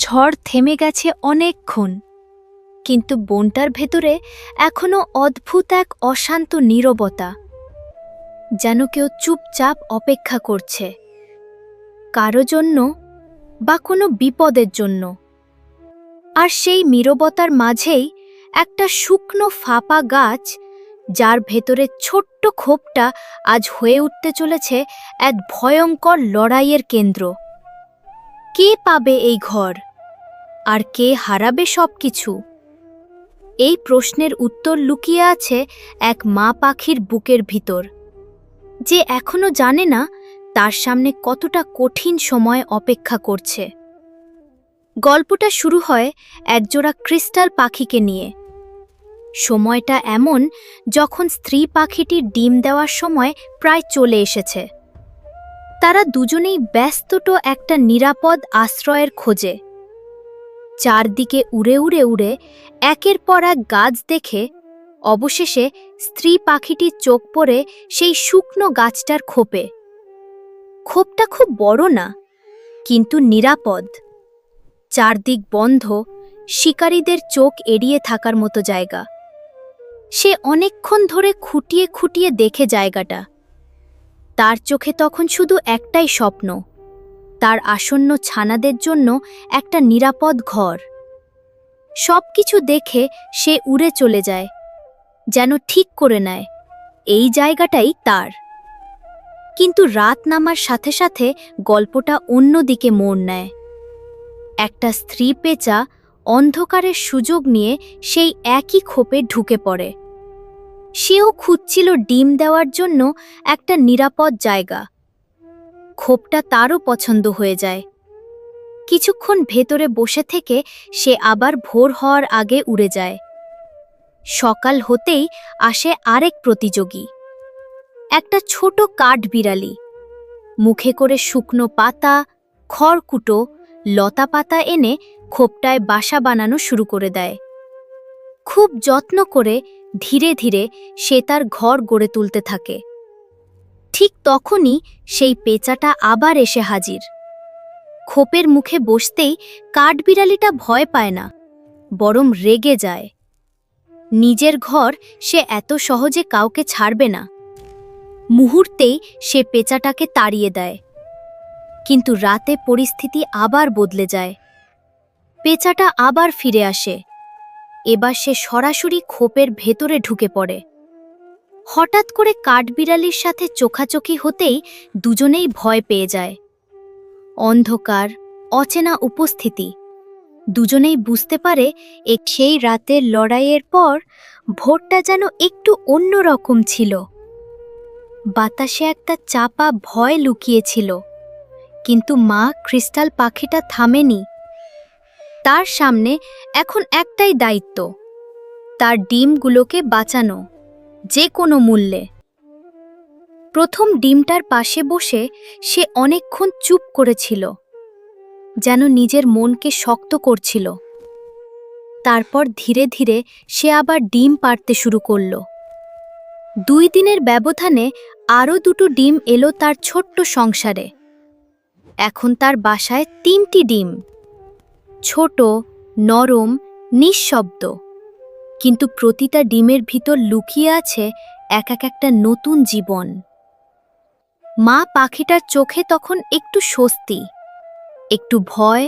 ঝড় থেমে গেছে অনেকক্ষণ, কিন্তু বনটার ভেতরে এখনো অদ্ভুত এক অশান্ত নীরবতা, যেন কেউ চুপচাপ অপেক্ষা করছে কারো জন্য বা কোনো বিপদের জন্য। আর সেই নীরবতার মাঝেই একটা শুকনো ফাঁপা গাছ, যার ভেতরে ছোট্ট খোপটা আজ হয়ে উঠতে চলেছে এক ভয়ঙ্কর লড়াইয়ের কেন্দ্র। কে পাবে এই ঘর, আর কে হারাবে সবকিছু? এই প্রশ্নের উত্তর লুকিয়ে আছে এক মা পাখির বুকের ভিতর, যে এখনো জানে না তার সামনে কতটা কঠিন সময় অপেক্ষা করছে। গল্পটা শুরু হয় একজোড়া ক্রিস্টাল পাখিকে নিয়ে। সময়টা এমন যখন স্ত্রী পাখিটির ডিম দেওয়ার সময় প্রায় চলে এসেছে। তারা দুজনেই ব্যস্তত একটা নিরাপদ আশ্রয়ের খোঁজে। চারদিকে উড়ে উড়ে উড়ে একের পর এক গাছ দেখে অবশেষে স্ত্রী পাখিটির চোখ পড়ে সেই শুকনো গাছটার খোপে। খোপটা খুব বড় না, কিন্তু নিরাপদ। চারদিক বন্ধ, শিকারীদের চোখ এড়িয়ে থাকার মতো জায়গা। সে অনেকক্ষণ ধরে খুঁটিয়ে খুঁটিয়ে দেখে জায়গাটা। তার চোখে তখন শুধু একটাই স্বপ্ন, তার আসন্ন ছানাদের জন্য একটা নিরাপদ ঘর। সবকিছু দেখে সে উড়ে চলে যায়, যেন ঠিক করে নেয় এই জায়গাটাই তার। কিন্তু রাত নামার সাথে সাথে গল্পটা অন্যদিকে মোড় নেয়। একটা স্ত্রী পেঁচা অন্ধকারের সুযোগ নিয়ে সেই একই খোপে ঢুকে পড়ে। সেও খুঁজছিল ডিম দেওয়ার জন্য একটা নিরাপদ জায়গা। খোপটা তারও পছন্দ হয়ে যায়। কিছুক্ষণ ভেতরে বসে থেকে সে আবার ভোর হওয়ার আগে উড়ে যায়। সকাল হতেই আসে আরেক প্রতিযোগী, একটা ছোট কাঠবিড়ালি। মুখে করে শুকনো পাতা, খড়কুটো, লতা পাতা এনে খোপটায় বাসা বানানো শুরু করে দেয়। খুব যত্ন করে ধীরে ধীরে সে তার ঘর গড়ে তুলতে থাকে। ঠিক তখনই সেই পেঁচাটা আবার এসে হাজির। খোপের মুখে বসতেই কাঠবিড়ালিটা ভয় পায় না, বরং রেগে যায়। নিজের ঘর সে এত সহজে কাউকে ছাড়বে না। মুহূর্তেই সে পেঁচাটাকে তাড়িয়ে দেয়। কিন্তু রাতে পরিস্থিতি আবার বদলে যায়। পেঁচাটা আবার ফিরে আসে। এবার সে সরাসরি খোপের ভেতরে ঢুকে পড়ে। হঠাৎ করে কাঠবিড়ালির সাথে চোখাচোখি হতেই দুজনেই ভয় পেয়ে যায়। অন্ধকার, অচেনা উপস্থিতি, দুজনেই বুঝতে পারে সেই রাতের লড়াইয়ের পর ভোরটা যেন একটু অন্যরকম ছিল। বাতাসে একটা চাপা ভয় লুকিয়েছিল, কিন্তু মা ক্রিস্টাল পাখিটা থামেনি। তার সামনে এখন একটাই দায়িত্ব, তার ডিমগুলোকে বাঁচানো, যে কোনো মূল্যে। প্রথম ডিমটার পাশে বসে সে অনেকক্ষণ চুপ করেছিল, যেন নিজের মনকে শক্ত করছিল। তারপর ধীরে ধীরে সে আবার ডিম পাড়তে শুরু করল। 2 দিনের ব্যবধানে আরও 2টো ডিম এলো তার ছোট্ট সংসারে। এখন তার বাসায় 3টি ডিম, ছোট, নরম, নিঃশব্দ, কিন্তু প্রতিটা ডিমের ভিতর লুকিয়ে আছে এক একটা নতুন জীবন। মা পাখিটার চোখে তখন একটু স্বস্তি, একটু ভয়,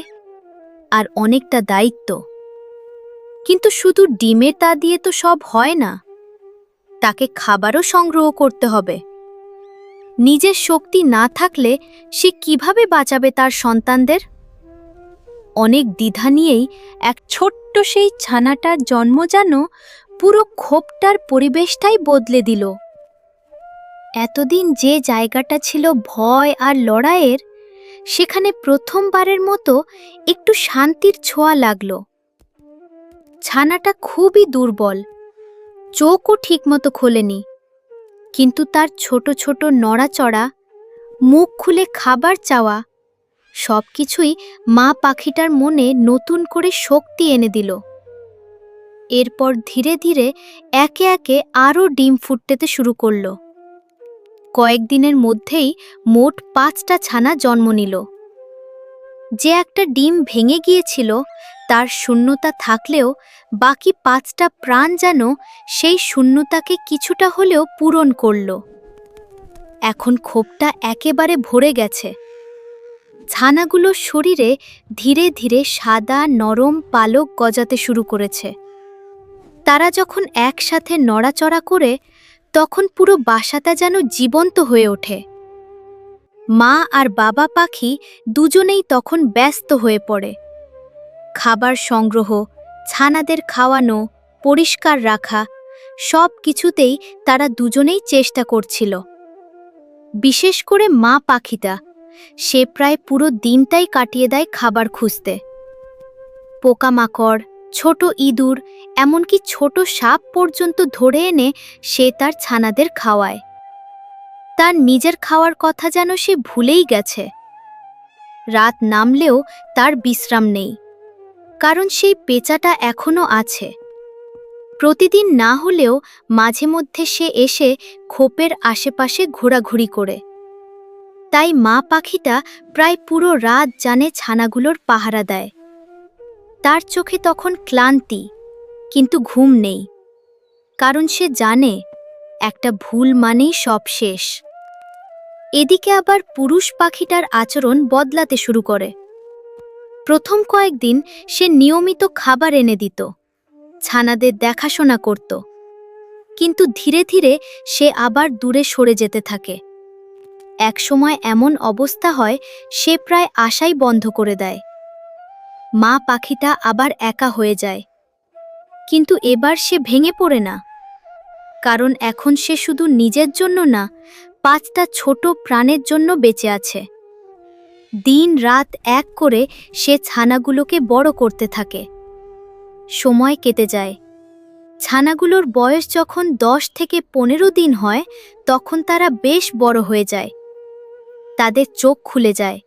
আর অনেকটা দায়িত্ব। কিন্তু শুধু ডিমের তা দিয়ে তো সব হয় না, তাকে খাবারও সংগ্রহ করতে হবে। নিজের শক্তি না থাকলে সে কিভাবে বাঁচাবে তার সন্তানদের? অনেক দ্বিধা নিয়েই এক ছোট্ট সেই ছানাটার জন্ম যেন পুরো খোপটার পরিবেশটাই বদলে দিল। এতদিন যে জায়গাটা ছিল ভয় আর লড়াইয়ের, সেখানে প্রথমবারের মতো একটু শান্তির ছোঁয়া লাগল। ছানাটা খুবই দুর্বল, চোখও ঠিকমতো খোলেনি, কিন্তু তার ছোট ছোট নড়াচড়া, মুখ খুলে খাবার চাওয়া, সবকিছুই মা পাখিটার মনে নতুন করে শক্তি এনে দিল। এরপর ধীরে ধীরে একে একে আরও ডিম ফুটতে শুরু করল। কয়েকদিনের মধ্যেই মোট 5টা ছানা জন্ম নিল। যে একটা ডিম ভেঙে গিয়েছিল তার শূন্যতা থাকলেও বাকি 5টা প্রাণ যেন সেই শূন্যতাকে কিছুটা হলেও পূরণ করল। এখন খোপটা একেবারে ভরে গেছে। ছানাগুলোর শরীরে ধীরে ধীরে সাদা নরম পালক গজাতে শুরু করেছে। তারা যখন একসাথে নড়াচড়া করে তখন পুরো বাসাটা যেন জীবন্ত হয়ে ওঠে। মা আর বাবা পাখি দুজনেই তখন ব্যস্ত হয়ে পড়ে। খাবার সংগ্রহ, ছানাদের খাওয়ানো, পরিষ্কার রাখা সব কিছুতেই তারা দুজনেই চেষ্টা করছিল। বিশেষ করে মা পাখিটা, সে প্রায় পুরো দিনটাই কাটিয়ে দেয় খাবার খুঁজতে। পোকামাকড়, ছোট ইঁদুর, এমনকি ছোট সাপ পর্যন্ত ধরে এনে সে তার ছানাদের খাওয়ায়। তার নিজের খাওয়ার কথা যেন সে ভুলেই গেছে। রাত নামলেও তার বিশ্রাম নেই, কারণ সেই পেঁচাটা এখনো আছে। প্রতিদিন না হলেও মাঝে মধ্যে সে এসে খোপের আশেপাশে ঘোরাঘুরি করে। তাই মা পাখিটা প্রায় পুরো রাত জানে ছানাগুলোর পাহারা দেয়। তার চোখে তখন ক্লান্তি, কিন্তু ঘুম নেই, কারণ সে জানে একটা ভুল মানেই সব শেষ। এদিকে আবার পুরুষ পাখিটার আচরণ বদলাতে শুরু করে। প্রথম কয়েকদিন সে নিয়মিত খাবার এনে দিত, ছানাদের দেখাশোনা করত, কিন্তু ধীরে ধীরে সে আবার দূরে সরে যেতে থাকে। একসময় এমন অবস্থা হয় সে প্রায় আশাই বন্ধ করে দেয়। মা পাখিটা আবার একা হয়ে যায়, কিন্তু এবার সে ভেঙে পড়ে না, কারণ এখন সে শুধু নিজের জন্য না, 5টা ছোট প্রাণের জন্য বেঁচে আছে। দিন রাত এক করে সে ছানাগুলোকে বড় করতে থাকে। সময় কেটে যায়। ছানাগুলোর বয়স যখন 10 থেকে 15 দিন হয় তখন তারা বেশ বড় হয়ে যায়। তাদের চোখ খুলে যায়,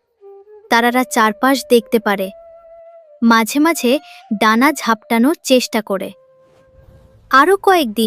তারারা চারপাশ দেখতে পারে, মাঝে মাঝে ডানা ঝাপটানোর চেষ্টা করে। আরও কয়েকদিন